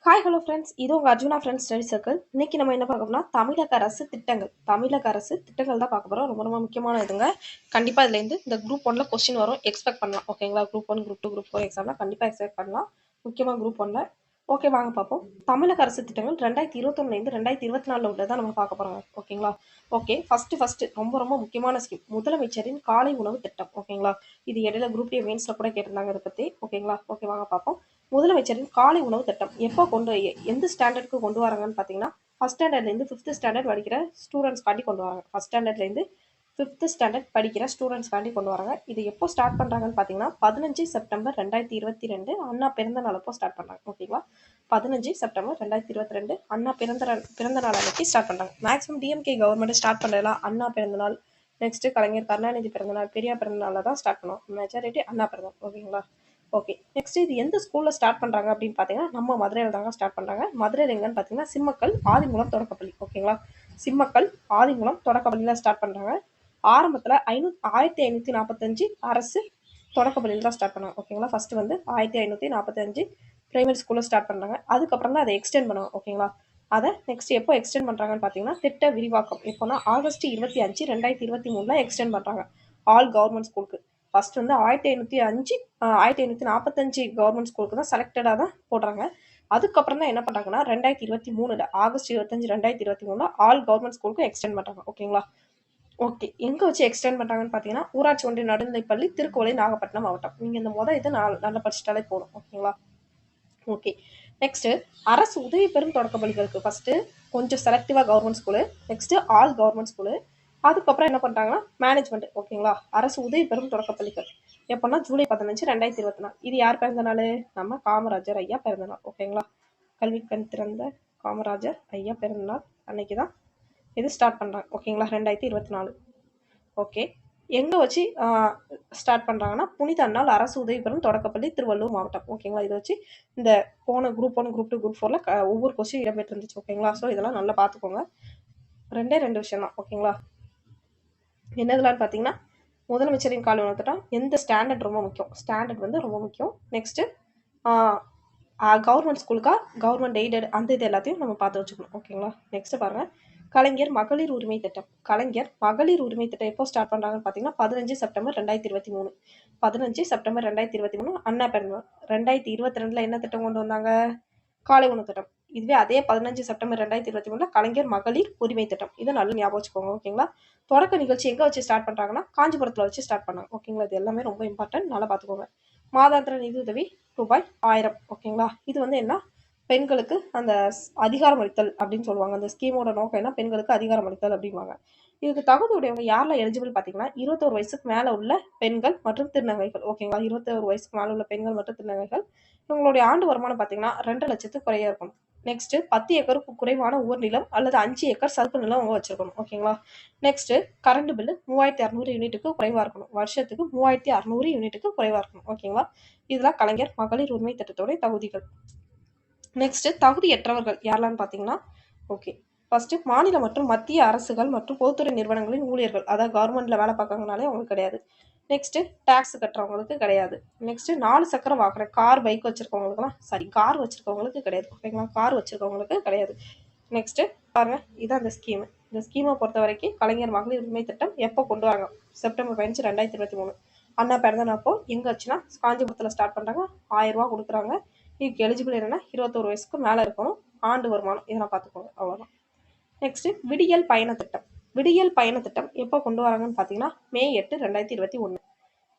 Hi hello friends, இது உங்கள் Arjuna friends study circle. இன்னைக்கு நம்ம என்ன பார்க்க போறோம்னா தமிழக அரசு திட்டங்கள் தான் பார்க்க போகிறோம். ரொம்ப ரொம்ப முக்கியமான இதுங்க. கண்டிப்பாக இதுலேருந்து இந்த குரூப் ஒன்ல கொஸ்டின் வரும், எக்ஸ்பெக்ட் பண்ணலாம். ஓகேங்களா? Group one, group two, group four எக்ஸாம்லாம் கண்டிப்பாக எக்ஸ்பெக்ட் பண்ணலாம். முக்கியமாக குரூப் ஒன்ல. ஓகே, வாங்க பார்ப்போம். தமிழக அரசு திட்டங்கள் 2021 2024 உள்ளதான் நம்ம பார்க்க போகிறோம். ஓகேங்களா? ஓகே, ஃபர்ஸ்ட் ரொம்ப ரொம்ப முக்கியமான ஸ்கீம் முதலமைச்சரின் காலை உணவு திட்டம். ஓகேங்களா? இது இடையில குரூப் ஏ மெயின்ஸ்ல கூட கேட்டிருந்தாங்க இதை பற்றி. ஓகேங்களா? ஓகே, வாங்க பார்ப்போம். முதலமைச்சரின் காலை உணவு திட்டம் எப்போ எந்த ஸ்டாண்டர்டுக்கு கொண்டு வராங்கன்னு பார்த்தீங்கன்னா, ஃபர்ஸ்ட் ஸ்டாண்டர்ட்லேருந்து ஃபிஃப்த் ஸ்டாண்டர்ட் படிக்கிற ஸ்டூடெண்ட்ஸ்காண்டி கொண்டு வராங்க. ஃபர்ஸ்ட் ஸ்டாண்டர்ட்லேருந்து ஃபிஃப்த் ஸ்டாண்டர்ட் படிக்கிற ஸ்டூடெண்ட்ஸ்காண்டி கொண்டு வராங்க. இது எப்போ ஸ்டார்ட் பண்ணுறாங்கன்னு பார்த்தீங்கன்னா 15 செப்டம்பர் 2022 அண்ணா பிறந்த நாள் அப்போ ஸ்டார்ட் பண்ணுறாங்க. ஓகேங்களா? 15 செப்டம்பர் 2022 அண்ணா பிறந்த நாள் அன்னைக்கு ஸ்டார்ட் பண்ணுறாங்க. மேக்ஸிமம் டிஎம்கே கவர்மெண்ட் ஸ்டார்ட் பண்ணுறதுலாம் அண்ணா பிறந்த நாள், நெக்ஸ்ட் கலைஞர் கருணாநிதி பிறந்த நாள், பெரியார் பிறந்த நாளில் தான் ஸ்டார்ட் பண்ணுவோம். மெஜாரிட்டி அண்ணா பிறந்த. ஓகேங்களா? ஓகே, நெக்ஸ்ட் இது எந்த ஸ்கூல்ல ஸ்டார்ட் பண்றாங்க அப்படின்னு பாத்தீங்கன்னா நம்ம மதுரையில தாங்க ஸ்டார்ட் பண்றாங்க. மதுரையில் எங்கன்னு பாத்தீங்கன்னா சிம்மக்கல் ஆதிமூலம் தொடக்கப்பள்ளி. ஓகேங்களா? சிம்மக்கல் ஆதிமூலம் தொடக்கப்பள்ளியில ஸ்டார்ட் பண்றாங்க. ஆரம்பத்துல 1545 அரசு தொடக்கப்பள்ளியில தான் ஸ்டார்ட் பண்ணாங்க. ஓகேங்களா? ஃபர்ஸ்ட் வந்து 1545 பிரைமரி ஸ்கூல்ல ஸ்டார்ட் பண்றாங்க. அதுக்கப்புறம் தான் அதை எக்ஸ்டெண்ட் பண்ணுவாங்க. ஓகேங்களா? அதை நெக்ஸ்ட் எப்போ எக்ஸ்டெண்ட் பண்றாங்கன்னு பாத்தீங்கன்னா திட்ட விரிவாக்கம் எப்போனா ஆகஸ்ட் 25 2023 எக்ஸ்டெண்ட் பண்றாங்க ஆல் கவர்மெண்ட் ஸ்கூலுக்கு. ஃபர்ஸ்ட் வந்து 1545 கவர்மெண்ட் ஸ்கூலுக்கு தான் செலக்டடாக தான் போடுறாங்க. அதுக்கப்புறம் தான் என்ன பண்ணுறாங்கன்னா 2023 ஆகஸ்ட் 25 2023 ஆல் கவர்மெண்ட் ஸ்கூலுக்கு எக்ஸ்டெண்ட் பண்ணுறாங்க. ஓகேங்களா? ஓகே, எங்கே வச்சு எக்ஸ்டெண்ட் பண்ணுறாங்கன்னு பார்த்தீங்கன்னா ஊராட்சி ஒன்றிய நடுநிலைப்பள்ளி திருக்கோளை நாகப்பட்டினம் மாவட்டம். நீங்கள் இந்த இதை நல்லா படிச்சிட்டாலே போதும். ஓகேங்களா? ஓகே, நெக்ஸ்ட் அரசு உதவி பெறும் தொடக்கப்பள்ளிகளுக்கு ஃபர்ஸ்ட் கொஞ்சம் செலக்டிவா government school, next all government school, அதுக்கப்புறம் என்ன பண்றாங்கன்னா மேனேஜ்மெண்ட். ஓகேங்களா? அரசு உதவி பெறும் தொடக்கப்பள்ளிகள் எப்போன்னா ஜூலை 15 2024. இது யார் பிறந்த நாள்? நம்ம காமராஜர் ஐயா பிறந்த நாள். ஓகேங்களா? கல்வி கண் திறந்த காமராஜர் ஐயா பிறந்த நாள் அன்னைக்கு தான் இது ஸ்டார்ட் பண்றாங்க. ஓகேங்களா? 2024. ஓகே, எங்க வச்சு ஸ்டார்ட் பண்றாங்கன்னா புனித அண்ணாள் அரசு உதவி பெறும் தொடக்கப்பள்ளி திருவள்ளூர் மாவட்டம். ஓகேங்களா? இதை வச்சு இந்த போன group one, group two, group ஃபோர்ல ஒவ்வொரு கொஸ்டின் இடம்பெற்று இருந்துச்சு. ஓகேங்களா? ஸோ இதெல்லாம் நல்லா பார்த்துக்கோங்க. ரெண்டு விஷயம் தான். ஓகேங்களா? என்னதுலான்னு பார்த்தீங்கன்னா முதலமைச்சரின் காலை உணவு திட்டம் எந்த ஸ்டாண்டர்ட் ரொம்ப முக்கியம், ஸ்டாண்டர்ட் வந்து ரொம்ப முக்கியம். நெக்ஸ்ட் கவர்மெண்ட் ஸ்கூலுக்கா கவர்மெண்ட் எய்டட் அந்த இது எல்லாத்தையும் நம்ம பார்த்து வச்சுக்கணும். ஓகேங்களா? நெக்ஸ்ட் பாருங்க, கலைஞர் மகளிர் உரிமை திட்டம். கலைஞர் மகளிர் உரிமை திட்டம் எப்போ ஸ்டார்ட் பண்றாங்கன்னு பார்த்தீங்கன்னா 15 செப்டம்பர் 2023. 15 செப்டம்பர் 2023 அண்ணா பிறந்தநாள். 2022 என்ன திட்டம் கொண்டு வந்தாங்க? காலை உணவு திட்டம். இதுவே அதே 15 செப்டம்பர் 2023 கலைஞர் மகளிர் உரிமை திட்டம். இதை நல்லா ஞாபகம் வச்சுக்கோங்க. ஓகேங்களா? தொடக்க நிகழ்ச்சி எங்க வச்சு ஸ்டார்ட் பண்றாங்கன்னா காஞ்சிபுரத்துல வச்சு ஸ்டார்ட் பண்ணாங்க. ஓகேங்களா? இது எல்லாமே ரொம்ப இம்பார்ட்டன்ட், நல்லா பார்த்துக்கோங்க. மாதாந்திர நிதியுதவி ரூபாய் 1000. ஓகேங்களா? இது வந்து என்ன, பெண்களுக்கு அந்த அதிகாரம் அளித்தல் அப்படின்னு சொல்லுவாங்க. அந்த ஸ்கீமோட நோக்கம் என்ன, பெண்களுக்கு அதிகாரம் அளித்தல் அப்படின்வாங்க. இதுக்கு தகுதி உடையவங்க யாரெல்லாம் எலிஜிபிள் பார்த்தீங்கன்னா 21 வயசுக்கு மேல உள்ள பெண்கள் மற்றும் திருநங்கைகள். ஓகேங்களா? 21 வயசுக்கு மேல உள்ள பெண்கள் மற்றும் திருநங்கைகள். இவங்களுடைய ஆண்டு வருமானம் பார்த்தீங்கன்னா 2 லட்சத்துக்கு குறைய இருக்கும். நெக்ஸ்ட் 10 ஏக்கருக்கு குறைவான ஊர் நிலம் அல்லது 5 ஏக்கர் சதுப்பு நிலம் அவங்க வச்சிருக்கணும். ஓகேங்களா? நெக்ஸ்ட் கரண்ட் பில்லு 3600 யூனிட்டுக்கு குறைவா இருக்கணும். வருஷத்துக்கு 3600 யூனிட்டுக்கு குறைவா இருக்கணும். ஓகேங்களா? இதெல்லாம் கலைஞர் மகளிர் உரிமை திட்டத்தோட தகுதிகள். நெக்ஸ்ட் தகுதியற்றவர்கள் யாரெல்லாம் பார்த்தீங்கன்னா ஓகே, ஃபர்ஸ்ட் மாநில மற்றும் மத்திய அரசுகள் மற்றும் பொதுத்துறை நிறுவனங்களின் ஊழியர்கள், அதாவது கவர்மெண்ட்ல வேலை பார்க்கறதுனாலே அவங்களுக்கு கிடையாது. நெக்ஸ்ட் டாக்ஸ் கட்டுறவங்களுக்கு கிடையாது. நெக்ஸ்ட் 4 சக்கர வாகனம் கார் பைக் வச்சிருக்கவங்களுக்குலாம் கார் வச்சிருக்கவங்களுக்கு கிடையாது. ஓகேங்களா? கார் வச்சிருக்கவங்களுக்கு கிடையாது. நெக்ஸ்ட் பாருங்க, இதான் அந்த ஸ்கீம். இந்த ஸ்கீமை பொறுத்த வரைக்கும் கலைஞர் மகளிர் உரிமை திட்டம் எப்போ கொண்டு வராங்க? செப்டம்பர் 15 2023 அண்ணா பிறந்தனப்போ எங்க வச்சுன்னா காஞ்சிபுரத்துல ஸ்டார்ட் பண்றாங்க. 1000 ரூபாய் கொடுக்குறாங்க. இதுக்கு எலிஜிபிள் என்னன்னா 21 வயசுக்கு மேல இருக்கணும். ஆண்டு வருமானம் இதெல்லாம் பார்த்துக்கோங்க. அவ்வளவுதான். நெக்ஸ்ட் விடியல் பயண திட்டம். விடியல் பயண திட்டம் எப்போ கொண்டு வராங்கன்னு பார்த்தீங்கன்னா மே 8 2021.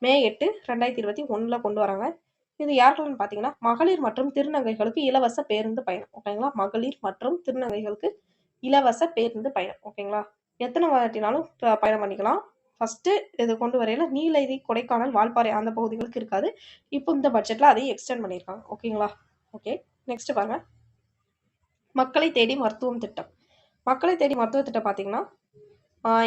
மே 8 2021 கொண்டு வராங்க. இது யாருக்குன்னு பார்த்தீங்கன்னா மகளிர் மற்றும் திருநங்கைகளுக்கு இலவச பேருந்து பயணம். ஓகேங்களா? மகளிர் மற்றும் திருநங்கைகளுக்கு இலவச பேருந்து பயணம். ஓகேங்களா? எத்தனை வாட்டினாலும் பயணம் பண்ணிக்கலாம். ஃபர்ஸ்ட் இது கொண்டு வரையில நீலகிரி, கொடைக்கானல், வால்பாறை அந்த பகுதிகளுக்கு இருக்காது. இப்போ இந்த பட்ஜெட்ல அதையும் எக்ஸ்டெண்ட் பண்ணியிருக்காங்க. ஓகேங்களா? ஓகே, நெக்ஸ்ட் பாருங்க, மக்களை தேடி மருத்துவம் திட்டம். மக்களை தேடி மருத்துவ திட்டம் பார்த்தீங்கன்னா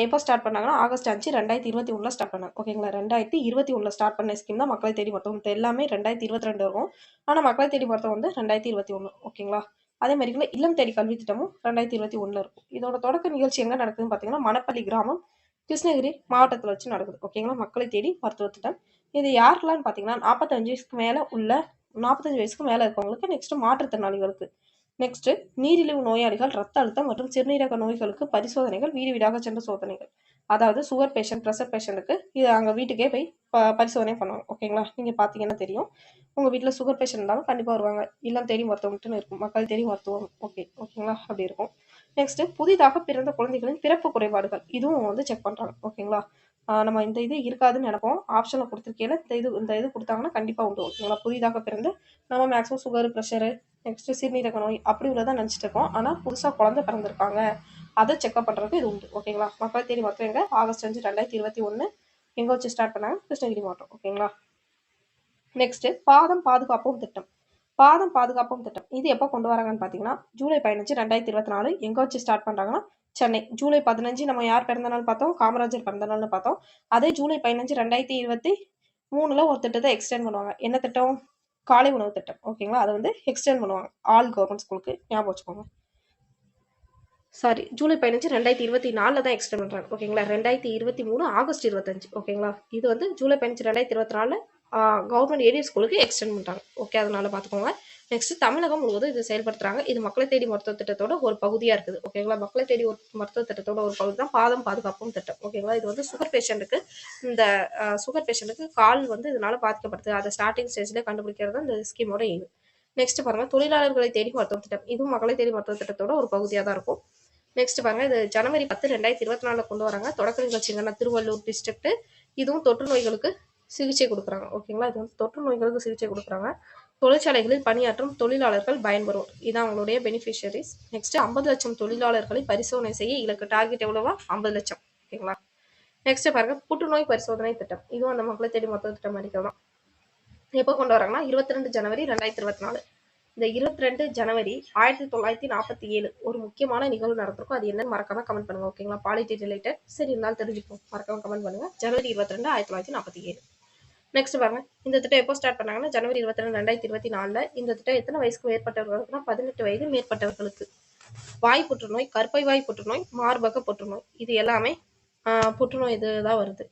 எப்போ ஸ்டார்ட் பண்ணாங்கன்னா ஆகஸ்ட் 5 2021 ஸ்டார்ட் பண்ணாங்க. ஓகேங்களா? 2021 ஸ்டார்ட் பண்ண ஸ்கீம் தான் மக்களை தேடி மருத்துவம். எல்லாமே 2022 இருக்கும். ஆனால் மக்களை தேடி மருத்துவம் வந்து 2021. ஓகேங்களா? அதே மாதிரி இல்லம் தேடி கல்வி திட்டமும் 2021 இருக்கும். இதோட தொடக்க நிகழ்ச்சி எங்க நடக்குதுன்னு பார்த்தீங்கன்னா மணப்பள்ளி கிராமம், கிருஷ்ணகிரி மாவட்டத்தில் வச்சு நடக்குது. ஓகேங்களா? மக்களை தேடி மருத்துவ திட்டம். இது யாருக்கெல்லாம் பார்த்தீங்கன்னா 45 வயசுக்கு மேல இருக்கவங்களுக்கு, நெக்ஸ்ட் மாற்றுத்திறனாளிகளுக்கு. நெக்ஸ்ட் நீரிழிவு நோயாளிகள், ரத்த அழுத்தம் மற்றும் சிறுநீரக நோய்களுக்கு பரிசோதனைகள் வீடு வீடாக சென்று சோதனைகள். அதாவது சுகர் பேஷண்ட், ப்ரெஷர் பேஷண்ட்டுக்கு இது அங்கே வீட்டுக்கே போய் பரிசோதனை பண்ணுவாங்க. ஓகேங்களா, நீங்கள் பார்த்தீங்கன்னா தெரியும். உங்கள் வீட்டில் சுகர் பேஷண்ட் இருந்தாலும் கண்டிப்பாக வருவாங்க. இல்லம் தேடி மருத்துவம்னு இருக்கும், மக்கள் தேடி மருத்துவம். ஓகேங்களா, அப்படி இருக்கும். நெக்ஸ்ட் புதிதாக பிறந்த குழந்தைகளின் பிறப்பு குறைபாடுகள், இதுவும் வந்து செக் பண்ணுறாங்க. ஓகேங்களா, நம்ம இந்த இது இருக்காதுன்னு நினைப்போம், ஆப்ஷனில் கொடுத்துருக்கையில இந்த இது கொடுத்தாங்கன்னா கண்டிப்பாக உண்டு. ஓகேங்களா, புதிதாக பிறந்து நம்ம மேக்ஸிமம் சுகர், ப்ரெஷரு, நெக்ஸ்ட் சிறுநீரக நோய் அப்படி உள்ளதான் நினச்சிட்டு இருக்கோம். ஆனால் புதுசாக குழந்தை பிறந்திருக்காங்க, அதை செக்அப் பண்ணுறதுக்கு இது உண்டு. ஓகேங்களா, மக்களை தேடி மருத்துவம் எங்க ஆகஸ்ட் 5, 2021 எங்கே வச்சு ஸ்டார்ட் பண்ணாங்க? கிருஷ்ணகிரி மாவட்டம். ஓகேங்களா, நெக்ஸ்ட் பாதம் பாதுகாப்பும் திட்டம். பாதம் பாதுகாப்பும் திட்டம் இது எப்போ கொண்டு வராங்கன்னு பார்த்தீங்கன்னா ஜூலை 15, 2024 எங்கே வச்சு ஸ்டார்ட் பண்ணுறாங்கன்னா சென்னை. ஜூலை 15 நம்ம யார் பிறந்த நாள் பார்த்தோம்? காமராஜர் பிறந்த நாள்னு பார்த்தோம். அதே ஜூலை 15, 2023 ஒரு திட்டத்தை எக்ஸ்டெண்ட் பண்ணுவாங்க. என்ன திட்டம்? காலை உணவு திட்டம். ஓகேங்களா, அதை வந்து எக்ஸ்டெண்ட் பண்ணுவாங்க ஆல் கவர்மெண்ட் ஸ்கூலுக்கு, ஞாபகம் வச்சுக்கோங்க. சாரி, ஜூலை 15, 2024 தான் எக்ஸ்டெண்ட் பண்ணுறாங்க. ஓகேங்களா, 2023 ஆகஸ்ட் 25. ஓகேங்களா, இது வந்து ஜூலை 15, 2024 கவர்மெண்ட் ஏரியட் ஸ்கூலுக்கு எக்ஸ்டெண்ட் பண்ணுறாங்க. ஓகே, அதனால பார்த்துக்கோங்க. நெக்ஸ்ட் தமிழகம் முழுவதும் இது செயல்படுத்துறாங்க. இது மக்களை தேடி மருத்துவ திட்டத்தோட ஒரு பகுதியாக இருக்குது. ஓகேங்களா, மக்களை தேடி ஒரு மருத்துவ திட்டத்தோட ஒரு பகுதி தான் பாதம் பாதுகாப்பும் திட்டம். ஓகேங்களா, இது வந்து சுகர் பேஷண்ட்டுக்கு, இந்த சுகர் பேஷண்ட்டுக்கு கால் வந்து இதனால பாதிக்கப்படுது, அதை ஸ்டார்டிங் ஸ்டேஜ்லேயே கண்டுபிடிக்கிறது இந்த ஸ்கீமோட எய்ம். நெக்ஸ்ட் பாருங்க, தொழிலாளர்களை தேடி மருத்துவ திட்டம். இதுவும் மக்களை தேடி மருத்துவ திட்டத்தோட ஒரு பகுதியாக தான் இருக்கும். நெக்ஸ்ட் பாருங்க, இது ஜனவரி 10, 2024 கொண்டு வராங்க. தொடக்க நிகழ்ச்சிங்கன்னா திருவள்ளூர் டிஸ்ட்ரிக்ட். இதுவும் தொற்று நோய்களுக்கு சிகிச்சை கொடுக்குறாங்க. ஓகேங்களா, இது வந்து தொற்று நோய்களுக்கு சிகிச்சை கொடுக்குறாங்க. தொழிற்சாலைகளில் பணியாற்றும் தொழிலாளர்கள் பயன்பெறும், இதான் அவங்களுடைய பெனிஃபிஷியரிஸ். நெக்ஸ்ட் 50 லட்சம் தொழிலாளர்களை பரிசோதனை செய்ய இலக்கு. டார்கெட் எவ்வளவா? 50 லட்சம். ஓகேங்களா, நெக்ஸ்ட் பாருங்க, புற்றுநோய் பரிசோதனை திட்டம். இதுவும் அந்த மக்களை தேடி மருத்துவ திட்டம் அடிக்கலாம். எப்போ கொண்டு வராங்கன்னா 22 ஜனவரி 2024. இந்த 22 ஜனவரி 1947 ஒரு முக்கியமான நிகழ்வு நடந்திருக்கும். அது என்னன்னு மறக்காம கமெண்ட் பண்ணுங்க. ஓகேங்களா, பாலிட்டி ரிலேட்டட் சரி இருந்தாலும் தெரிஞ்சுப்போம், மறக்காம கமெண்ட் பண்ணுங்க. ஜனவரி 22, 1947. நெக்ஸ்ட் பாருங்க, இந்த திட்டம் எப்போ ஸ்டார்ட் பண்ணாங்கன்னா ஜனவரி 22, 2024. இந்த திட்டம் எத்தனை வயசுக்கு மேற்பட்டவர்களுக்குன்னா 18 வயது மேற்பட்டவர்களுக்கு. வாய் புற்றுநோய், கற்பை வாய் புற்றுநோய், மார்பக புற்றுநோய், இது எல்லாமே புற்றுநோய் இதுதான் வருது.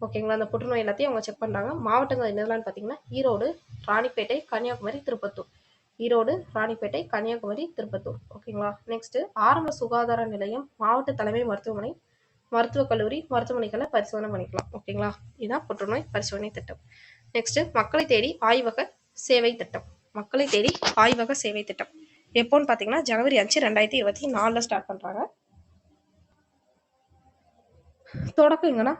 ஓகேங்களா, அந்த புற்றுநோய் எல்லாத்தையும் அவங்க செக் பண்ணுறாங்க. மாவட்டங்கள் என்னெல்லாம் பார்த்தீங்கன்னா ஈரோடு, ராணிப்பேட்டை, கன்னியாகுமரி, திருப்பத்தூர். ஈரோடு, ராணிப்பேட்டை, கன்னியாகுமரி, திருப்பத்தூர். ஓகேங்களா, நெக்ஸ்ட் ஆரம்ப சுகாதார நிலையம், மாவட்ட தலைமை மருத்துவமனை, மருத்துவக் கல்லூரி, மருத்துவமனைகளை பரிசோதனை பண்ணிக்கலாம். ஓகேங்களா, இதுதான் புற்றுநோய் பரிசோதனை திட்டம். நெக்ஸ்ட் மக்களை தேடி ஆய்வக சேவை திட்டம். மக்களை தேடி ஆய்வக சேவை திட்டம் எப்போன்னு பார்த்தீங்கன்னா ஜனவரி 5, 2024 ஸ்டார்ட் பண்ணுறாங்க. தொடக்கம் எங்கன்னா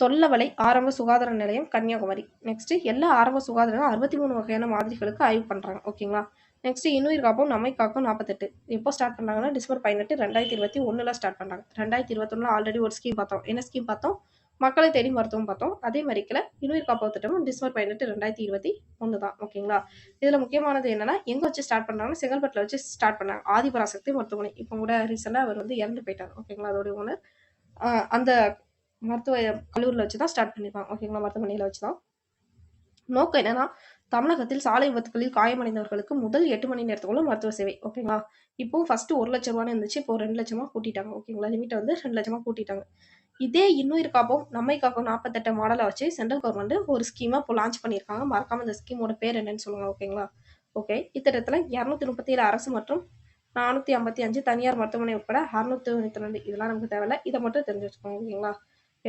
தொல்லவலை ஆரம்ப சுகாதார நிலையம், கன்னியாகுமரி. நெக்ஸ்ட் எல்லா ஆரம்ப சுகாதார 63 வகையான மாதிரிகளுக்கு ஆய்வு பண்றாங்க. ஓகேங்களா, நெக்ஸ்ட் இன்னுயிர் காப்போம் நம்மை காக்கும் 48 எப்போ ஸ்டார்ட் பண்ணாங்கன்னா டிசம்பர் 18, 2021 ஸ்டார்ட் பண்ணாங்க. 2021 ஆல்ரெடி ஒரு ஸ்கீம் பார்த்தோம். என்ன ஸ்கீம் பார்த்தோம்? மக்களை தேடி மருத்துவம் பார்த்தோம். அதே மாதிரிக்கல இன்னுயிர் காப்போம் திட்டமும் டிசம்பர் 18, 2021 தான். ஓகேங்களா, இதுல முக்கியமானது என்னன்னா எங்க வச்சு ஸ்டார்ட் பண்றாங்கன்னா செங்கல்பட்டுல வச்சு ஸ்டார்ட் பண்ணாங்க. ஆதிபராசக்தி மருத்துவமனை. இப்போ கூட ரீசெண்டா அவர் வந்து இறந்து போயிட்டாங்க. ஓகேங்களா, அதோட ஓனர் அந்த மருத்துவ கல்லூரியில் வச்சு தான் ஸ்டார்ட் பண்ணியிருப்பாங்க. ஓகேங்களா, மருத்துவமனையில் வச்சு தான். நோக்கம் என்னன்னா தமிழகத்தில் சாலை விபத்துகளில் காயமடைந்தவர்களுக்கு முதல் 8 மணி நேரத்துக்குள்ள மருத்துவ சேவை. ஓகேங்களா, இப்போ ஃபர்ஸ்ட் 1 லட்சம் ரூபான்னு இருந்துச்சு, இப்போ 2 லட்சமா கூட்டிட்டாங்க. ஓகேங்களா, லிமிட்டை வந்து 2 லட்சமா கூட்டிட்டாங்க. இதே இன்னுயிர் காப்போம் நம்மை காக்கும் 48 மாடலை வச்சு சென்ட்ரல் கவர்மெண்ட் ஒரு ஸ்கீமா இப்போ லான்ச் பண்ணியிருக்காங்க. மறக்காம இந்த ஸ்கீமோட பேர் என்னன்னு சொல்லுங்க. ஓகேங்களா, ஓகே, இத்திட்டத்தில் 237 அரசு மற்றும் 455 தனியார் மருத்துவமனை உட்பட 692. இதெல்லாம் நமக்கு தேவையில்ல, இதை மட்டும் தெரிஞ்சு வச்சுக்கோங்க. ஓகேங்களா,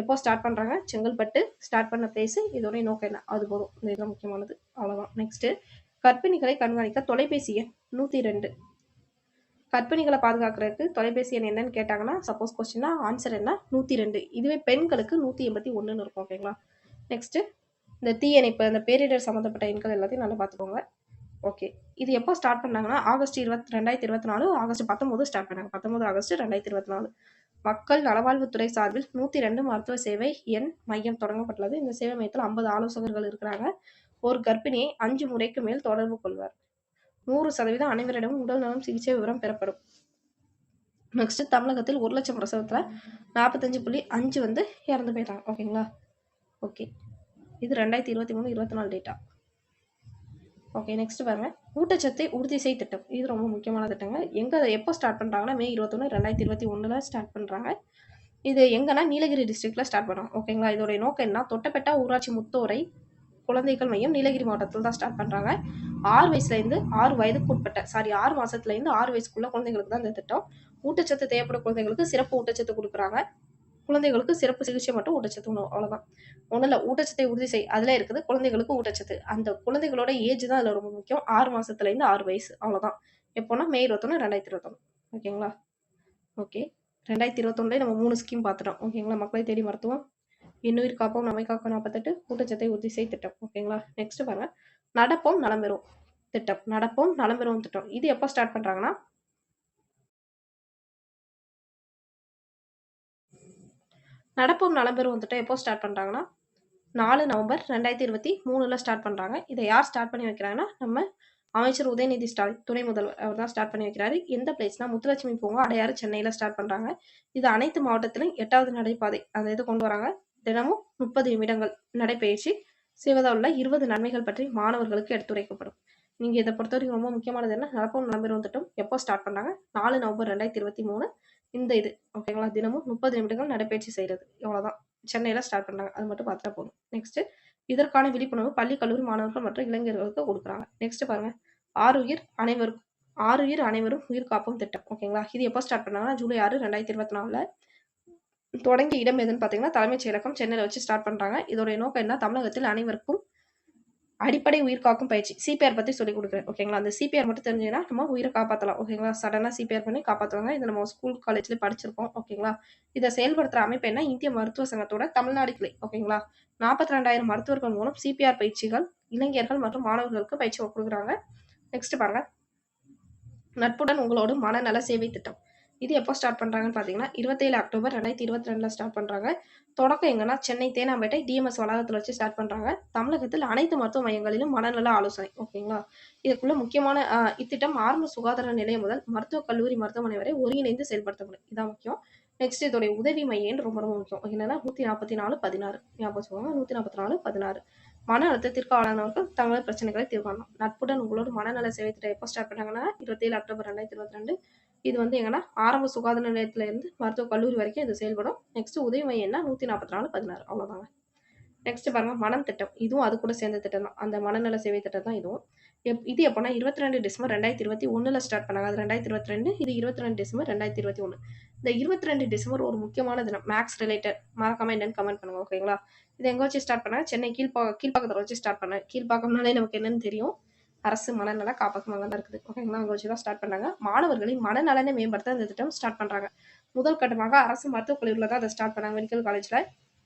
எப்போ ஸ்டார்ட் பண்ணுறாங்க? செங்கல்பட்டு ஸ்டார்ட் பண்ண பிளேஸு, இதோடைய நோக்கம் என்ன, அது போதும். இந்த இதெல்லாம் முக்கியமானது, அவ்வளோதான். நெக்ஸ்ட்டு கர்ப்பிணிகளை கண்காணிக்க தொலைபேசி எண் 102. கர்ப்பிணிகளை பாதுகாக்கிறதுக்கு தொலைபேசி எண் என்னன்னு கேட்டாங்கன்னா சப்போஸ் கொஸ்டின்னா ஆன்சர் என்ன? 102. இதுவே பெண்களுக்கு 181 இருக்கும். ஓகேங்களா, நெக்ஸ்ட்டு இந்த தீயணைப்பு, இந்த பேரிடர் சம்மந்தப்பட்ட எண்கள் எல்லாத்தையும் நல்லா பார்த்துக்கோங்க. ஓகே, இது எப்போ ஸ்டார்ட் பண்ணாங்கன்னா ஆகஸ்ட் 2024 ஆகஸ்ட் 19 ஸ்டார்ட் பண்ணாங்க. 19 ஆகஸ்ட் 2024 மக்கள் நலவாழ்வுத்துறை சார்பில் 102 மருத்துவ சேவை எண் மையம் தொடங்கப்பட்டுள்ளது. இந்த சேவை மையத்தில் 50 ஆலோசகர்கள் இருக்கிறாங்க. ஒரு கர்ப்பிணியை 5 முறைக்கு மேல் தொடர்பு கொள்வார். 100% அனைவரிடமும் உடல் நலம் சிகிச்சை விவரம் பெறப்படும். நெக்ஸ்ட் தமிழகத்தில் 1 லட்சம் பிரசவத்துல 45.5 வந்து இறந்து போயிட்டாங்க. ஓகேங்களா, ஓகே, இது 2023-24 டேட்டா. ஓகே, நெக்ஸ்ட் பாருங்க, ஊட்டச்சத்தை உறுதி செய் திட்டம். இது ரொம்ப முக்கியமான திட்டங்க. எங்க எப்போ ஸ்டார்ட் பண்றாங்கன்னா மே 21, 2021 ஸ்டார்ட் பண்றாங்க. இது எங்கன்னா நீலகிரி டிஸ்ட்ரிக்ட்ல ஸ்டார்ட் பண்ணோம். ஓகேங்களா, இதோடைய நோக்கம் என்ன? தொட்டபெட்டா ஊராட்சி முத்தோரை குழந்தைகள் மையம் நீலகிரி மாவட்டத்தில் தான் ஸ்டார்ட் பண்றாங்க. 6 வயசுலேருந்து 6 வயதுக்கு உட்பட்ட 6 மாசத்துலேருந்து 6 வயசுக்குள்ள குழந்தைகளுக்கு தான் இந்த திட்டம். ஊட்டச்சத்து தேவைப்படும் குழந்தைகளுக்கு சிறப்பு ஊட்டச்சத்து குடுக்குறாங்க. குழந்தைகளுக்கு சிறப்பு சிகிச்சை மற்றும் ஊட்டச்சத்து உணவு அவ்வளோதான். ஒண்ணும் இல்ல. ஊட்டச்சத்தை உறுதி செய். அதிலே இருக்குது குழந்தைகளுக்கு ஊட்டச்சத்து. அந்த குழந்தைகளோட ஏஜ் தான் அதுல ரொம்ப முக்கியம். 6 மாசத்துலேருந்து 6 வயசு அவ்வளோதான். எப்போன்னா மே 21, 2021. ஓகேங்களா? ஓகே. 2021லயே நம்ம 3 ஸ்கீம் பார்த்துட்டோம். ஓகேங்களா? மக்களை தேடி மருத்துவம், இன்னுயிர் காப்போம், நம்மை காக்கும் 48, ஊட்டச்சத்தை உறுதி செய் திட்டம். ஓகேங்களா? நெக்ஸ்ட் பாருங்க. நடப்போம் நலம் பெறுவோம் திட்டம். நடப்போம் நலம் பெறுவோம் திட்டம். இது எப்போ ஸ்டார்ட் பண்றாங்கன்னா, நடப்போம் நலம் பெறுவோம் திட்டம் எப்போ ஸ்டார்ட் பண்றாங்கன்னா 4 நவம்பர் 2023ல ஸ்டார்ட் பண்றாங்க. இதை யார் ஸ்டார்ட் பண்ணி வைக்கிறாங்கன்னா, நம்ம அமைச்சர் உதயநிதி ஸ்டாலின் துணை முதல்வர் அவர் தான் ஸ்டார்ட் பண்ணி வைக்கிறாரு. எந்த பிளேஸ்னா முத்துலட்சுமி பூங்கா, அடையாறு, சென்னையில ஸ்டார்ட் பண்றாங்க. இது அனைத்து மாவட்டத்திலும் 8வது நடைபாதை அந்த இது கொண்டு வராங்க. தினமும் 30 நிமிடங்கள் நடைபயிற்சி செய்வதால் உள்ள 20 நன்மைகள் பற்றி மாணவர்களுக்கு எடுத்துரைக்கப்படும். நீங்க இதை பொறுத்தவரைக்கும் ரொம்ப முக்கியமானது என்ன, நடப்போம் நலம்பெறும் திட்டம் எப்போ ஸ்டார்ட் பண்ணாங்க? 4 நவம்பர் 2023. இந்த இது ஓகேங்களா, தினமும் 30 நிமிடங்கள் நடைபயிற்சி செய்யறது இவ்வளவுதான். சென்னையில ஸ்டார்ட் பண்ணாங்க. அது மட்டும் பார்த்தா போதும். நெக்ஸ்ட், இதற்கான விழிப்புணர்வு பள்ளி, கல்லூரி மாணவர்கள் மற்றும் இளைஞர்களுக்கு கொடுக்குறாங்க. நெக்ஸ்ட் பாருங்க. ஆருயிர் அனைவருக்கும் ஆருயிர் அனைவரும் உயிர் காப்போம் திட்டம். ஓகேங்களா? இது எப்போ ஸ்டார்ட் பண்ணாங்கன்னா, ஜூலை 6, 2024ல தொடங்கிய இடம் எதுன்னு பார்த்தீங்கன்னா, தலைமைச் செயலகம் சென்னையில வச்சு ஸ்டார்ட் பண்றாங்க. இதோடைய நோக்கம் என்ன, தமிழகத்தில் அனைவருக்கும் அடிப்படை உயிர் காக்கும் பயிற்சி சிபிஆர் பத்தி சொல்லி கொடுக்குறேன். ஓகேங்களா? அந்த சிபிஆர் மட்டும் தெரிஞ்சதுன்னா நம்ம உயிரை காப்பாற்றலாம். ஓகேங்களா? சடனா சிபிஆர் பண்ணி காப்பாற்றுவாங்க. இதை நம்ம ஸ்கூல் காலேஜ்ல படிச்சிருப்போம். ஓகேங்களா? இதை செயல்படுத்துற அமைப்பு என்ன, இந்திய மருத்துவ சங்கத்தோட தமிழ்நாடு கிளை. ஓகேங்களா? 42,000 மருத்துவர்கள் மூலம் சிபிஆர் பயிற்சிகள் இளைஞர்கள் மற்றும் மாணவர்களுக்கு பயிற்சி கொடுக்குறாங்க. நெக்ஸ்ட் பாருங்க. நட்புடன் உங்களோடு மனநல சேவை திட்டம். இது எப்போ ஸ்டார்ட் பண்றாங்கன்னு பாத்தீங்கன்னா, 27 அக்டோபர் 2022ல ஸ்டார்ட் பண்றாங்க. தொடக்கம் எங்கன்னா, சென்னை தேனாம்பேட்டை டிஎம்எஸ் வளாகத்துல வச்சு ஸ்டார்ட் பண்றாங்க. தமிழகத்தில் அனைத்து மருத்துவ மையங்களிலும் மனநல ஆலோசனை. ஓகேங்களா? இதுக்குள்ள முக்கியமான இத்திட்டம் ஆரம்ப சுகாதார நிலையம் முதல் மருத்துவக் கல்லூரி மருத்துவமனை வரை ஒருங்கிணைந்து செயல்படுத்தப்படும். இதான் முக்கியம். நெக்ஸ்ட், இதோடைய உதவி மையம் ரொம்ப ரொம்ப முக்கியம். என்னன்னா 144 16 ஞாபகம் வச்சுக்கோங்க. 144 16. மன அழுத்தத்திற்கு ஆளானவர்கள் தங்களது பிரச்சனைகளை தீர்மானம். நட்புடன் உங்களோட மனநல சேவை திட்டம் எப்போ ஸ்டார்ட் பண்ணாங்கன்னா, 27 அக்டோபர் 2022. இது வந்து எங்கன்னா, ஆரம்ப சுகாதார நிலையத்துல இருந்து மருத்துவக் கல்லூரி வரைக்கும் இது செயல்படும். நெக்ஸ்ட், உதவி மையம் என்ன, 144 16 அவ்வளவுதாங்க. நெக்ஸ்ட் பாருங்க. மனம் திட்டம். இதுவும் அது கூட சேர்ந்த திட்டம் தான். அந்த மனநல சேவை திட்டம் தான் இதுவும். இது எப்போனா 22 டிசம்பர் 2021ல ஸ்டார்ட் பண்ணாங்க. அது 2022. இது 22 டிசம்பர் 2021. இந்த 22 டிசம்பர் ஒரு முக்கியமான தினம். Maths related. மறக்காம என்னன்னு கமெண்ட் பண்ணுங்க. ஓகேங்களா? இது எங்க வச்சு ஸ்டார்ட் பண்ணாங்க? சென்னை கீழ்ப்பாக்கத்துல வச்சு ஸ்டார்ட் பண்ணாங்க. கீழ்ப்பாக்கம்னாலே நமக்கு என்னன்னு தெரியும். அரசு மனநல காப்பகம் தான் இருக்குது. ஓகேங்களா? அங்க வச்சு தான் ஸ்டார்ட் பண்ணாங்க. மாணவர்களின் மனநலனை மேம்படுத்த இந்த திட்டம் ஸ்டார்ட் பண்றாங்க. முதல் கட்டமாக அரசு மருத்துவக் கல்லூரியில தான் அதை ஸ்டார்ட் பண்ணாங்க, மெடிக்கல் காலேஜ்ல.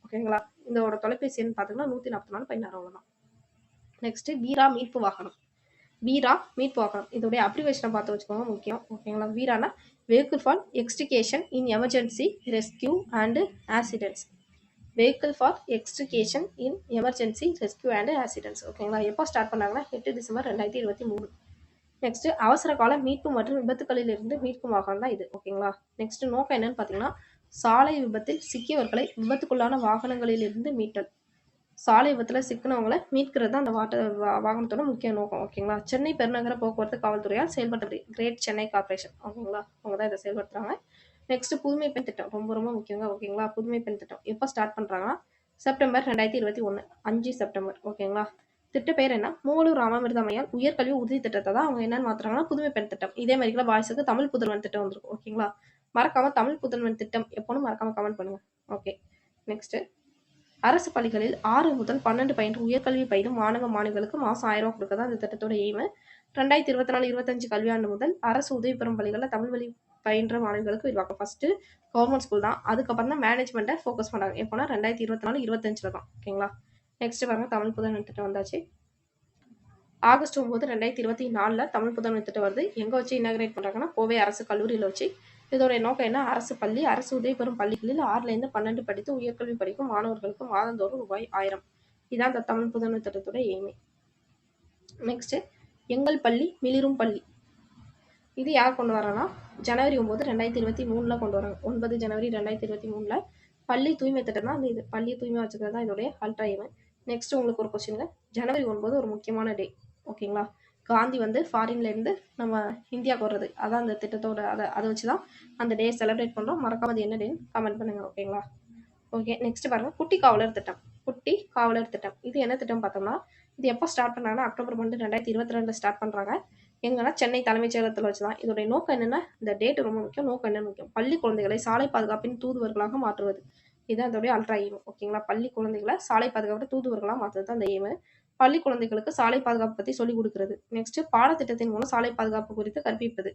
ஓகேங்களா? இதோட தொலைபேசி எண் பார்த்தீங்கன்னா 144 16 அவ்வளவுதான். நெக்ஸ்ட், வீரா மீட்பு வாகனம். வீரா மீட்பு வாகனம் இதோடைய அப்ரிவேஷனை பார்த்து வச்சுக்கோங்க, முக்கியம். ஓகேங்களா? வீரானா vehicle for extrication in emergency rescue and accidents. Vehicle for extrication in emergency rescue and accidents. ஓகேங்களா? எப்போ ஸ்டார்ட் பண்ணாங்கன்னா, 8 டிசம்பர் 2023. நெக்ஸ்ட், அவசர கால மீட்பு மற்றும் விபத்துகளில் இருந்து மீட்கும் வாகனம் தான் இது. ஓகேங்களா? நெக்ஸ்ட், நோக்கம் என்னன்னு பார்த்தீங்கன்னா, சாலை விபத்தில் சிக்கியவர்களை விபத்துக்குள்ளான வாகனங்களில் இருந்து மீட்டல். சாலை விபத்துல சிக்கினவங்களை மீட்கிறது தான் அந்த வாகனத்தோட முக்கிய நோக்கம். ஓகேங்களா? சென்னை பெருநகர போக்குவரத்து காவல்துறையால் செயல்படுத்தப்படுது. Great Chennai corporation. ஓகேங்களா? அவங்க தான் இதை செயல்படுத்துறாங்க. நெக்ஸ்ட், புதுமை பெண் திட்டம் ரொம்ப ரொம்ப முக்கியங்க. ஓகேங்களா? புதுமை பெண் திட்டம் எப்போ ஸ்டார்ட் பண்றாங்கன்னா, செப்டம்பர் 2021 5 செப்டம்பர். ஓகேங்களா? திட்ட பேர் என்ன, மூவலூர் ராமாமிர்தமையால் உயர்கல்வி உறுதி திட்டத்தை தான் அவங்க என்னன்னு மாத்துறாங்கன்னா புதுமை பெண் திட்டம். இதே மாதிரி பாய்ஸுக்கு தமிழ் புதல்வன் திட்டம் வந்திருக்கும். ஓகேங்களா? மறக்காம தமிழ் புதல்வன் திட்டம் எப்போன்னு மறக்காம கமெண்ட் பண்ணுங்க. ஓகே. நெக்ஸ்ட், அரசு பள்ளிகளில் 6 முதல் 12 பயின்று உயர்கல்வி பயிலும் மாணவ மாணவிகளுக்கு மாசம் 1000 ரூபாய் கொடுக்க தான் இந்த திட்டத்தோட எய்ம். 2024-25 கல்வியாண்டு முதல் அரசு உதவி பெறும் பள்ளிகளில் தமிழ் வழி பயின்ற மாணவிகளுக்கு விரிவாக்கம். ஃபர்ஸ்ட் கவர்மெண்ட் ஸ்கூல் தான், அதுக்கப்புறம் தான் மேனேஜ்மெண்ட்டை ஃபோக்கஸ் பண்ணாங்க. எப்போனா 2024-25 தான். ஓகேங்களா? நெக்ஸ்ட் பாருங்க. தமிழ் புதல்வன் திட்டம் வந்தாச்சு. ஆகஸ்ட் 9, 2024 தமிழ் புதல்வன் திட்டம் வருது. எங்க வச்சு இனாகிரேட் பண்றாங்கன்னா, கோவை அரசு கல்லூரியில வச்சு. இதோடைய நோக்கம் என்ன, அரசு பள்ளி, அரசு உதவி பெறும் பள்ளிகளில் 6லேருந்து 12 படித்து உயர்கல்வி படிக்கும் மாணவர்களுக்கு மாதந்தோறும் ரூபாய் 1000. இதான் இந்த தமிழ் புதல்வன் திட்டத்தோட எய்மே. நெக்ஸ்ட், எங்கள் பள்ளி மிளிரும் பள்ளி. இது யார் கொண்டு வராங்கன்னா, ஜனவரி 9, 2023ல கொண்டு வராங்க. 9 ஜனவரி 2023ல பள்ளி தூய்மை திட்டம் தான் இது. பள்ளி தூய்மை வச்சுக்கிறது தான் இதோடைய அல்ட்ரா எய்ம். நெக்ஸ்ட், உங்களுக்கு ஒரு கொஸ்டின். ஜனவரி 9 ஒரு முக்கியமான டே. ஓகேங்களா? காந்தி வந்து ஃபாரின்ல இருந்து நம்ம இந்தியாவுக்கு வர்றது, அதான் அந்த திட்டத்தோட அதை வச்சுதான் அந்த டே செலிப்ரேட் பண்றோம். மறக்காம அது என்ன டேன்னு கமெண்ட் பண்ணுங்க. ஓகேங்களா? ஓகே. நெக்ஸ்ட் பாருங்க. குட்டி காவலர் திட்டம். குட்டி காவலர் திட்டம் இது என்ன திட்டம் பார்த்தோம்னா, இது எப்போ ஸ்டார்ட் பண்ணாங்கன்னா அக்டோபர் 12 2022 ஸ்டார்ட் பண்ணுறாங்க. எங்கன்னா சென்னை தலைமைச் செயலகத்தில் வச்சு தான். இதோடைய நோக்கம் என்னன்னா, இந்த டேட் ரொம்ப முக்கியம், நோக்கம் என்னன்னு முக்கியம். பள்ளி குழந்தைகளை சாலை பாதுகாப்பின் தூதுவர்களாக மாற்றுவது. இதுதான் இதோடைய அல்ட்ரா எய்ம். ஓகேங்களா? பள்ளி குழந்தைகளை சாலை பாதுகாப்பு தூதுவர்களாக மாற்றுறது தான் அந்த எய்ம். பள்ளி குழந்தைகளுக்கு சாலை பாதுகாப்பு பற்றி சொல்லிக் கொடுக்கிறது. நெக்ஸ்ட் பாடத்திட்டத்தின் மூலம் சாலை பாதுகாப்பு குறித்து கற்பிப்பது.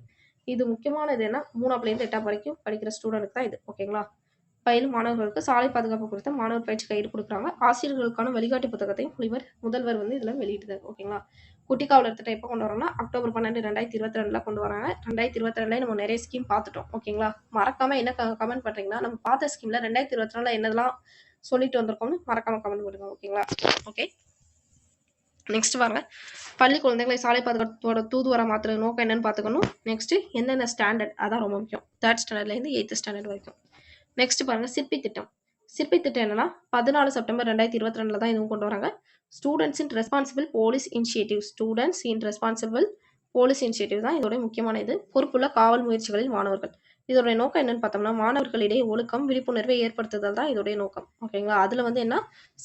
இது முக்கியமானது என்ன, 3ஆம் 8ஆம் வரைக்கும் படிக்கிற ஸ்டூடெண்ட்டுக்கு தான் இது. ஓகேங்களா? பயிலும் மாணவர்களுக்கு சாலை பாதுகாப்பு குறித்த மாணவர் பயிற்சி கைடு கொடுக்குறாங்க. ஆசிரியர்களுக்கான வழிகாட்டி புத்தகத்தையும் முதல்வர் வந்து இதில் வெளியிட்டார். ஓகேங்களா? குட்டி காவலர் திட்டம் எப்போ கொண்டு வரோம்னா அக்டோபர் 12 2022 கொண்டு வராங்க. 2022 நம்ம நிறைய ஸ்கீம் பார்த்துட்டோம். ஓகேங்களா? மறக்காம என்ன கமெண்ட் பண்றீங்கன்னா, நம்ம பார்த்த ஸ்கீம்ல 2024 என்னதெல்லாம் சொல்லிட்டு வந்திருக்கோம்னு மறக்காம கமெண்ட் பண்ணுங்க. ஓகேங்களா? ஓகே, நெக்ஸ்ட் பாருங்க, பள்ளி குழந்தைகளை சாலை பாதுகாப்போட தூதுவரா மாத்துற நோக்கம் என்னன்னு பார்த்துக்கணும். நெக்ஸ்ட் எந்தெந்த ஸ்டாண்டர்ட், அதான் ரொம்ப முக்கியம். 3rd ஸ்டாண்டர்ட்லேருந்து 8th ஸ்டாண்டர்ட் வரைக்கும். நெக்ஸ்ட் பாருங்க, சிற்பி திட்டம். சிற்பி திட்டம் என்னன்னா 14 செப்டம்பர் 2022 தான் இதுவும் கொண்டு வராங்க. ஸ்டூடெண்ட்ஸ் இன் ரெஸ்பான்சிபிள் போலீஸ் இனிஷியேட்டிவ். ஸ்டூடெண்ட்ஸ் இன் ரெஸ்பான்சிபிள் போலீஸ் இனிஷியேட்டிவ் தான் இதோட முக்கியமான இது. பொறுப்புள்ள காவல் முயற்சிகளில் மாணவர்கள். இதோடைய நோக்கம் என்னன்னு பார்த்தோம்னா, மாணவர்களிடையே ஒழுக்கம் விழிப்புணர்வை ஏற்படுத்துதல் தான் இதோடைய நோக்கம். ஓகேங்களா? அதுல வந்து என்ன,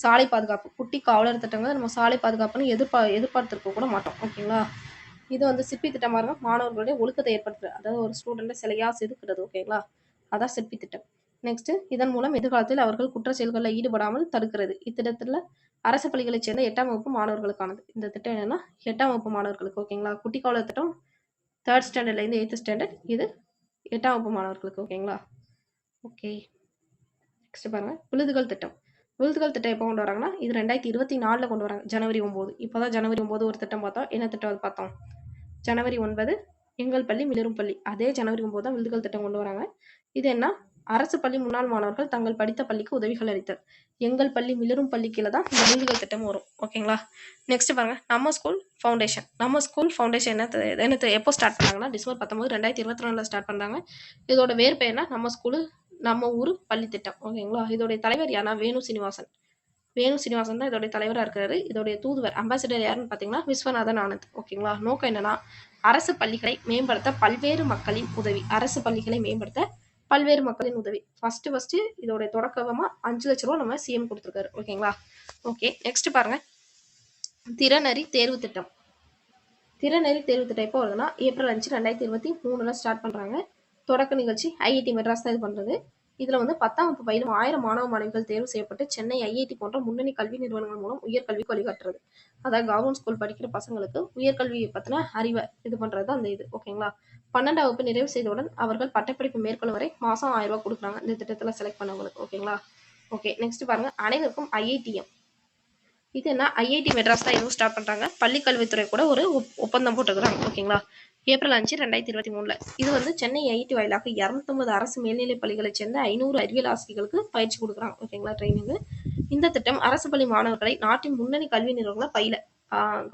சாலை பாதுகாப்பு. குட்டி காவலர் திட்டங்கள் நம்ம சாலை பாதுகாப்புன்னு எதிர்பார்த்திருக்க கூட மாட்டோம். ஓகேங்களா? இது வந்து சிற்பி திட்டம் பாருங்க, மாணவர்களுடைய ஒழுக்கத்தை ஏற்படுத்துறது. அதாவது ஒரு ஸ்டூடெண்ட்டை சிலையா செதுக்குறது. ஓகேங்களா? அதான் சிற்பி திட்டம். நெக்ஸ்ட், இதன் மூலம் எதிர்காலத்தில் அவர்கள் குற்ற செயல்களில் ஈடுபடாமல் தடுக்கிறது. இத்திட்டத்தில் அரசு பள்ளிகளைச் சேர்ந்த 8ஆம் வகுப்பு மாணவர்களுக்கானது. இந்த திட்டம் என்னன்னா 8ஆம் வகுப்பு மாணவர்களுக்கு. ஓகேங்களா? குட்டி காவலர் திட்டம் 3rd ஸ்டாண்டர்ட்லேருந்து 8th ஸ்டாண்டர்ட், இது 8ஆம் வகுப்பு மாணவர்களுக்கு. ஓகேங்களா? ஓகே, நெக்ஸ்ட் பாருங்க, விழுதுகள் திட்டம். விழுதுகள் திட்டம் எப்போ கொண்டு வராங்கன்னா, இது 2024 கொண்டு வராங்க, ஜனவரி 9. இப்போதான் ஜனவரி 9 ஒரு திட்டம் பார்த்தோம். என்ன திட்டம் அது பார்த்தோம்? ஜனவரி 9 எங்கள் பள்ளி மிளிரும் பள்ளி. அதே ஜனவரி 9 தான் விழுதுகள் திட்டம் கொண்டு வராங்க. இது என்ன, அரசு பள்ளி முன்னாள் மாணவர்கள் தங்கள் படித்த பள்ளிக்கு உதவிகள் அளித்தல். எங்கள் பள்ளி மிளிரும் பள்ளி கீழே தான் இந்த விழுதுகள் திட்டம் வரும். ஓகேங்களா? நெக்ஸ்ட் பாருங்க, நம்ம ஸ்கூல் ஃபவுண்டேஷன். நம்ம ஸ்கூல் ஃபவுண்டேஷன் என்ன எப்போ ஸ்டார்ட் பண்ணாங்கன்னா டிசம்பர் 19 2022 ஸ்டார்ட் பண்றாங்க. இதோட வேறு பெயர்னா நம்ம ஸ்கூலு நம்ம ஊரு பள்ளி திட்டம். ஓகேங்களா? இதோடைய தலைவர் யாருன்னா வேணு சீனிவாசன். வேணு சீனிவாசன் தான் இதோடைய தலைவராக இருக்காரு. இதோடைய தூதுவர் அம்பாசிடர் யாருன்னு பார்த்தீங்கன்னா விஸ்வநாதன் ஆனந்த். ஓகேங்களா? நோக்கம் என்னன்னா, அரசு பள்ளிகளை மேம்படுத்த பல்வேறு மக்களின் உதவி. அரசு பள்ளிகளை மேம்படுத்த பல்வேறு மக்களின் உதவி. ஃபர்ஸ்ட் இதோடைய தொடக்கமா 5 லட்ச ரூபா நம்ம சிஎம் கொடுத்துருக்காரு. ஓகேங்களா? ஓகே, நெக்ஸ்ட் பாருங்க, திறனறி தேர்வு திட்டம். திறனறி தேர்வு திட்டம் எப்போ வருதுன்னா ஏப்ரல் 5 2023 ஸ்டார்ட் பண்றாங்க. தொடக்க நிகழ்ச்சி ஐஐடி மெட்ராஸ் தான் இது பண்றது. இதுல வந்து 10ஆம் வகுப்பு பயிலும் 1000 மாணவ மாணவிகள் தேர்வு செய்யப்பட்டு சென்னை ஐஐடி போன்ற முன்னணி கல்வி நிறுவனங்கள் மூலம் உயர்கல்விக்கு வழிகாட்டுறது. அதாவது கவர்மெண்ட் ஸ்கூல் படிக்கிற பசங்களுக்கு உயர்கல்வியை பத்தின அறிவை இது பண்றது அந்த இது. ஓகேங்களா? 12ஆம் வகுப்பு நிறைவு செய்தவுடன் அவர்கள் பட்டப்படிப்பு மேற்கொள்ளும் வரை மாசம் 1000 ரூபாய் கொடுக்குறாங்க இந்த திட்டத்துல செலக்ட் பண்ணவங்களுக்கு. ஓகேங்களா? ஓகே, நெக்ஸ்ட் பாருங்க, அனைவருக்கும் ஐஐடிஎம். இது என்ன, ஐஐடி மெட்ராஸ் தான் இதுவும் ஸ்டார்ட் பண்றாங்க. பள்ளி கல்வித்துறை கூட ஒரு ஒப்பந்தம் போட்டுக்கிறாங்க. ஓகேங்களா? ஏப்ரல் 5 2023 இது வந்து சென்னை ஐஐடி வாயிலாக 250 அரசு மேல்நிலை பள்ளிகளை சேர்ந்த 500 அறிவியல் ஆசிரியர்களுக்கு பயிற்சி கொடுக்குறாங்க. ஓகேங்களா? ட்ரைனிங். இந்த திட்டம் அரசு பள்ளி மாணவர்களை நாட்டின் முன்னணி கல்வி நிறுவனங்களை பயில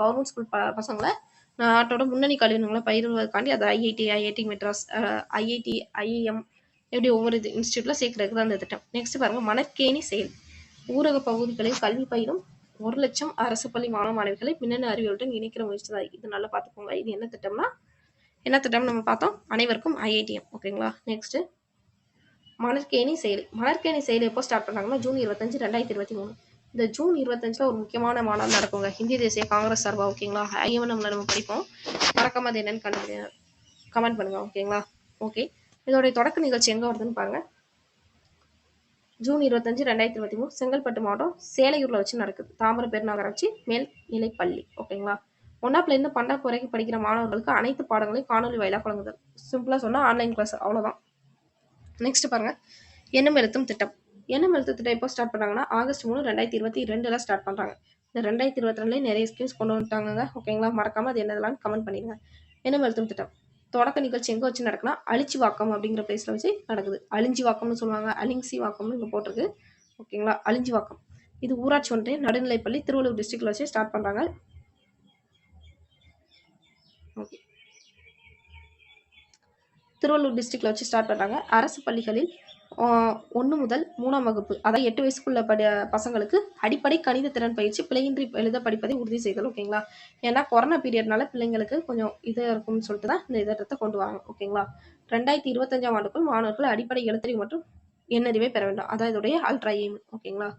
கவர்மெண்ட் ஸ்கூல் பசங்களை நாட்டோட முன்னணி கல்வி நிறுவனங்களை பயிலுவதற்காண்டி அது ஐஐடி மெட்ராஸ், ஐஐடி, ஐஐஎம், எப்படி ஒவ்வொரு இன்ஸ்டியூட்ல சேர்க்கறதுக்கு தான் இந்த திட்டம். நெக்ஸ்ட் பாருங்க, மணற்கேணி செயல். ஊரக பகுதிகளில் கல்வி பயிலும் 1 லட்சம் அரசு பள்ளி மாணவ மாணவிகளை மின்னணு அறிவியலுடன் இணைக்கிற முயற்சி தான். இது நல்லா பார்த்துக்கோங்க. இது என்ன திட்டம்னா, என்ன திட்டம் நம்ம பார்த்தோம், அனைவருக்கும் ஐஐடிஎம். ஓகேங்களா? நெக்ஸ்ட், மணற்கேணி செயல். மணற்கேணி செயல் எப்போ ஸ்டார்ட் பண்ணாங்கன்னா ஜூன் 25 2023. இந்த ஜூன் 25 ஒரு முக்கியமான மாநாடு நடக்குங்க, இந்திய தேசிய காங்கிரஸ் சார்பா. ஓகேங்களா? ஐஎம்எம்ல நம்ம படிப்போம். மறக்காம அது என்னன்னு கமெண்ட் பண்ணுங்க. ஓகேங்களா? ஓகே, இதோடைய தொடக்க நிகழ்ச்சி எங்க வருதுன்னு பாருங்க. ஜூன் 25 2023 செங்கல்பட்டு மாவட்டம் சேலையூர்ல வச்சு நடக்குது. தாம்பரம் பெருநகராட்சி மேல்நிலை பள்ளி. ஓகேங்களா? 1ஆப்ல இருந்து 12 வரைக்கும் படிக்கிற மாணவர்களுக்கு அனைத்து பாடங்களையும் காணொலி வாயிலாக வழங்குதல். சிம்பிளா சொன்னா ஆன்லைன் கிளாஸ், அவ்வளவுதான். நெக்ஸ்ட் பாருங்க, எண்ணும் எழுத்தும் திட்டம். எண்ணும் எழுத்து திட்டம் எப்போ ஸ்டார்ட் பண்ணாங்கன்னா ஆகஸ்ட் 3 2022 ஸ்டார்ட் பண்றாங்க. இந்த 2022 நிறைய ஸ்கீம்ஸ் கொண்டு வந்துட்டாங்க. ஓகேங்களா? மறக்காம அது என்னதெல்லாம் கமெண்ட் பண்ணிடுங்க. எண்ணும் எழுத்தும் திட்டம் தொடக்க நிகழ்ச்சி எங்க வச்சு நடக்குன்னா அழிச்சிவாக்கம் அப்படிங்கிற பிளேஸ்ல வச்சு நடக்குது. அழிஞ்சிவாக்கம்னு சொல்லுவாங்க, அலிங்சிவாக்கம்னு இங்க போட்டிருக்கு. ஓகேங்களா? அழிஞ்சிவாக்கம். இது ஊராட்சி ஒன்றிய நடுநிலைப்பள்ளி திருவள்ளூர் டிஸ்ட்ரிக்ட்ல வச்சு ஸ்டார்ட் பண்றாங்க. ஓகே, திருவள்ளூர் டிஸ்ட்ரிக்ட்ல வச்சு ஸ்டார்ட் பண்றாங்க. அரசு பள்ளிகளில் 1 முதல் 3ஆம் வகுப்பு, அதாவது 8 வயசுக்குள்ள பசங்களுக்கு அடிப்படை கணித திறன் பயிற்சி பிழையின்றி எழுத படிப்பதை உறுதி செய்தல். ஓகேங்களா? ஏன்னா கொரோனா பீரியட்னால பிள்ளைங்களுக்கு கொஞ்சம் இது இருக்கும்னு சொல்லிட்டு தான் இந்த திட்டத்தை கொண்டு வராங்க. ஓகேங்களா? 2025ஆம் ஆண்டுக்குள் மாணவர்கள் அடிப்படை எழுத்தறிவு மற்றும் எண்ணறிவை பெற வேண்டும். அதான் இதோடைய அல்ட்ரா எய்ம். ஓகேங்களா?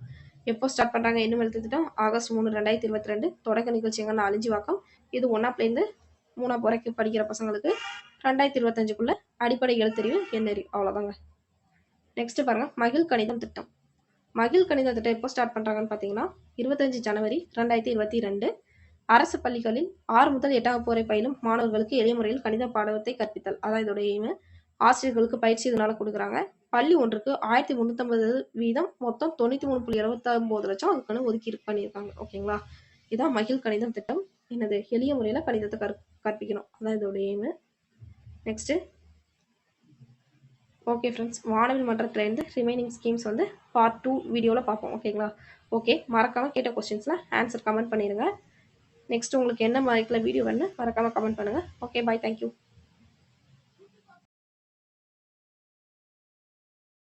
எப்போ ஸ்டார்ட் பண்ணுறாங்க என்ன எழுத்து திட்டம்? ஆகஸ்ட் 3 2022. தொடக்க நிகழ்ச்சி எங்கன்னா அலிஞ்சிவாக்கம். இது 1ஆப்லேருந்து 3ஆம் வரைக்கும் படிக்கிற பசங்களுக்கு 2025க்குள்ள அடிப்படை எழுத்தறிவு எண்ணறிவு அவ்வளோதாங்க. நெக்ஸ்ட் பாருங்க மகிழ் கணிதம் திட்டம். மகிழ் கணித திட்டம் எப்போ ஸ்டார்ட் பண்ணுறாங்கன்னு பார்த்தீங்கன்னா 25 ஜனவரி 2022. அரசு பள்ளிகளில் 6 முதல் 8ஆம் வகுப்பு வரை பயிலும் மாணவர்களுக்கு எளிய முறையில் கணித பாடத்தை கற்பித்தல். அதான் இதோட எய்மு. ஆசிரியர்களுக்கு பயிற்சி இதனால கொடுக்குறாங்க. பள்ளி ஒன்றுக்கு 1350 வீதம் மொத்தம் 93.29 லட்சம் அதுக்குன்னு ஒதுக்கீடு பண்ணியிருக்காங்க. ஓகேங்களா? இதான் மகிழ் கணிதம் திட்டம். என்னது எளிய முறையில் கணிதத்தை கற்பிக்கணும். அதான் இதோட எய்மு. நெக்ஸ்ட்டு ஓகே ஃப்ரெண்ட்ஸ், வானவில் மன்றத்துலேருந்து ரிமைனிங் ஸ்கீம்ஸ் வந்து பார்ட் 2 வீடியோவில் பார்ப்போம். ஓகேங்களா? ஓகே, மறக்காமல் கேட்ட கொஸ்டின்ஸில் ஆன்சர் கமெண்ட் பண்ணிடுங்க. நெக்ஸ்ட் உங்களுக்கு என்ன மாதிரிக்குள்ள வீடியோ வேணும்னு மறக்காமல் கமெண்ட் பண்ணுங்கள். ஓகே, பாய், தேங்க்யூ.